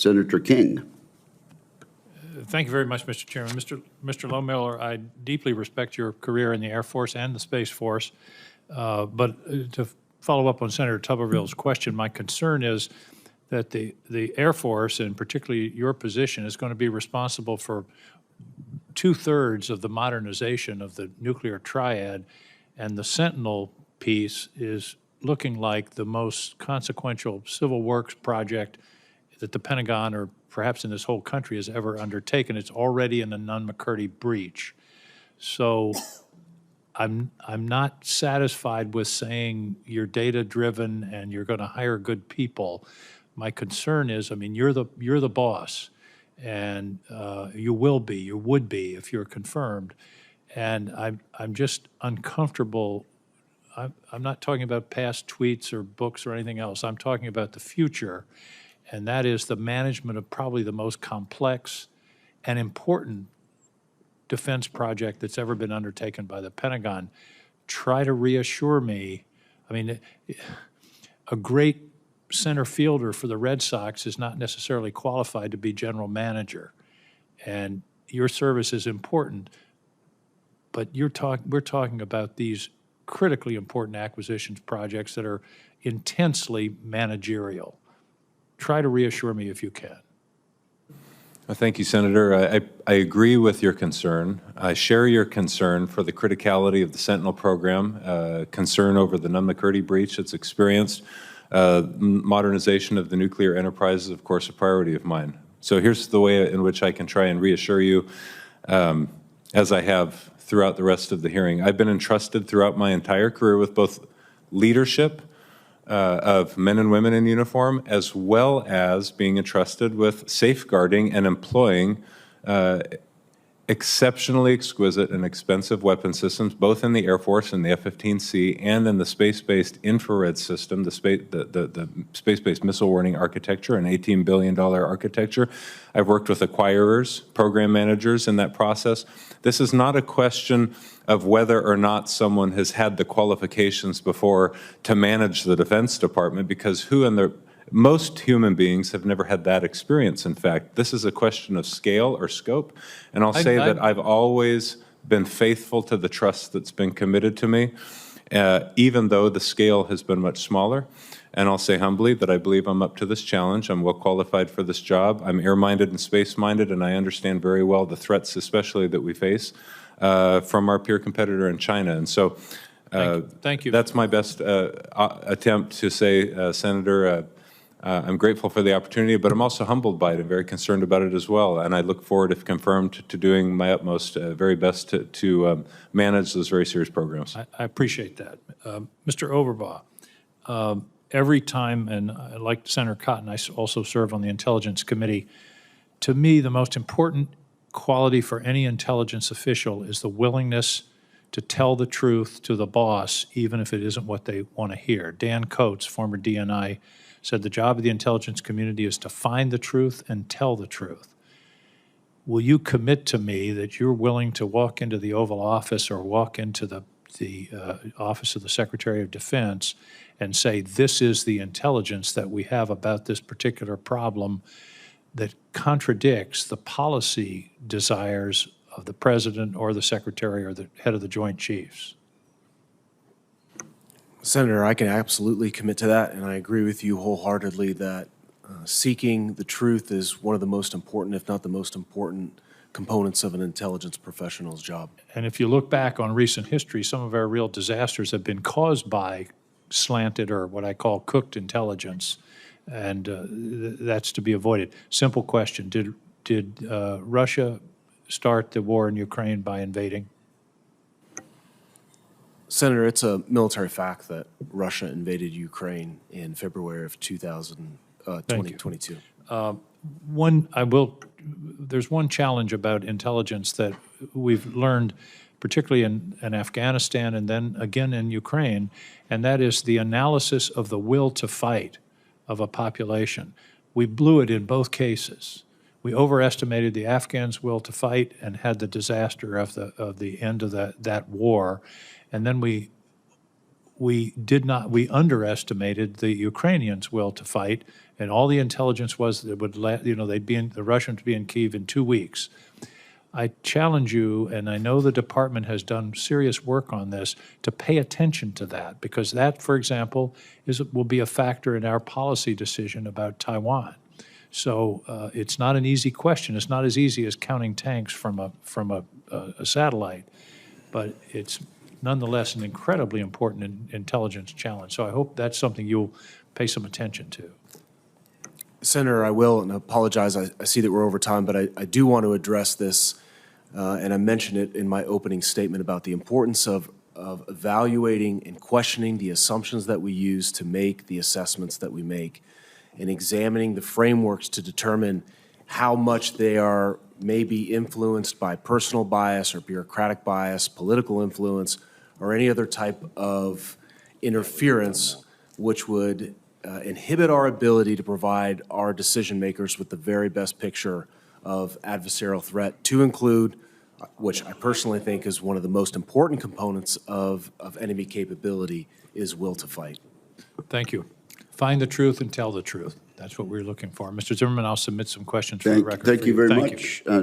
Senator King. Thank you very much, Mr. Chairman. Mr. Lohmeier, I deeply respect your career in the Air Force and the Space Force. But to follow up on Senator Tuberville's question, my concern is that the Air Force, and particularly your position, is going to be responsible for 2/3 of the modernization of the nuclear triad, and the Sentinel piece is looking like the most consequential civil works project that the Pentagon, or perhaps in this whole country, has ever undertaken. It's already in the Nunn-McCurdy breach. So I'm not satisfied with saying you're data-driven and you're going to hire good people. My concern is, I mean, you're the boss, and you would be if you're confirmed. And I'm just uncomfortable. I'm not talking about past tweets or books or anything else. I'm talking about the future, and that is the management of probably the most complex and important defense project that's ever been undertaken by the Pentagon. Try to reassure me. I mean, a great center fielder for the Red Sox is not necessarily qualified to be general manager, and your service is important, but we're talking about these critically important acquisitions projects that are intensely managerial. Try to reassure me if you can. Well, thank you, Senator. I agree with your concern. I share your concern for the criticality of the Sentinel program, concern over the Nunn-McCurdy breach it's experienced. Modernization of the nuclear enterprise is, of course, a priority of mine. So here's the way in which I can try and reassure you, as I have throughout the rest of the hearing. I've been entrusted throughout my entire career with both leadership of men and women in uniform, as well as being entrusted with safeguarding and employing exceptionally exquisite and expensive weapon systems, both in the Air Force and the F-15C, and in the space-based infrared system, the space-based missile warning architecture, an $18 billion architecture. I've worked with acquirers, program managers in that process. This is not a question of whether or not someone has had the qualifications before to manage the Defense Department, because most human beings have never had that experience. In fact, this is a question of scale or scope, and I'll say that I've always been faithful to the trust that's been committed to me, even though the scale has been much smaller. And I'll say humbly that I believe I'm up to this challenge. I'm well qualified for this job. I'm air-minded and space-minded, and I understand very well the threats, especially that we face from our peer competitor in China. And so thank you. That's my best attempt to say, Senator, I'm grateful for the opportunity, but I'm also humbled by it and very concerned about it as well. And I look forward, if confirmed, to doing my utmost, very best to manage those very serious programs. I appreciate that. Mr. Overbaugh, every time, and like Senator Cotton, I also serve on the Intelligence Committee. To me, the most important quality for any intelligence official is the willingness to tell the truth to the boss, even if it isn't what they want to hear. Dan Coates, former DNI, said the job of the intelligence community is to find the truth and tell the truth. Will you commit to me that you're willing to walk into the Oval Office or walk into the Office of the Secretary of Defense and say, this is the intelligence that we have about this particular problem that contradicts the policy desires of the President or the Secretary or the head of the Joint Chiefs? Senator, I can absolutely commit to that, and I agree with you wholeheartedly that seeking the truth is one of the most important, if not the most important, components of an intelligence professional's job. And if you look back on recent history, some of our real disasters have been caused by slanted, or what I call cooked, intelligence, and that's to be avoided. Simple question: Did Russia start the war in Ukraine by invading? Senator, it's a military fact that Russia invaded Ukraine in February of 2022. There's one challenge about intelligence that we've learned, particularly in Afghanistan and then again in Ukraine, and that is the analysis of the will to fight of a population. We blew it in both cases. We overestimated the Afghans' will to fight and had the disaster of the end of that war. And then we we underestimated the Ukrainians' will to fight, and all the intelligence was that it would the Russians would be in Kyiv in 2 weeks. I challenge you, and I know the department has done serious work on this, to pay attention to that, because that, for example, will be a factor in our policy decision about Taiwan. So it's not an easy question. It's not as easy as counting tanks from a satellite, but it's nonetheless an incredibly important intelligence challenge. So I hope that's something you'll pay some attention to. Senator, I will, and I apologize, I see that we're over time, but I do want to address this, and I mentioned it in my opening statement about the importance of evaluating and questioning the assumptions that we use to make the assessments that we make, and examining the frameworks to determine how much they are maybe influenced by personal bias or bureaucratic bias, political influence, or any other type of interference which would inhibit our ability to provide our decision makers with the very best picture of adversarial threat, to include, which I personally think is one of the most important components of enemy capability, is will to fight. Thank you. Find the truth and tell the truth. That's what we're looking for. Mr. Zimmerman, I'll submit some questions for the record. Thank you very Thank much. You.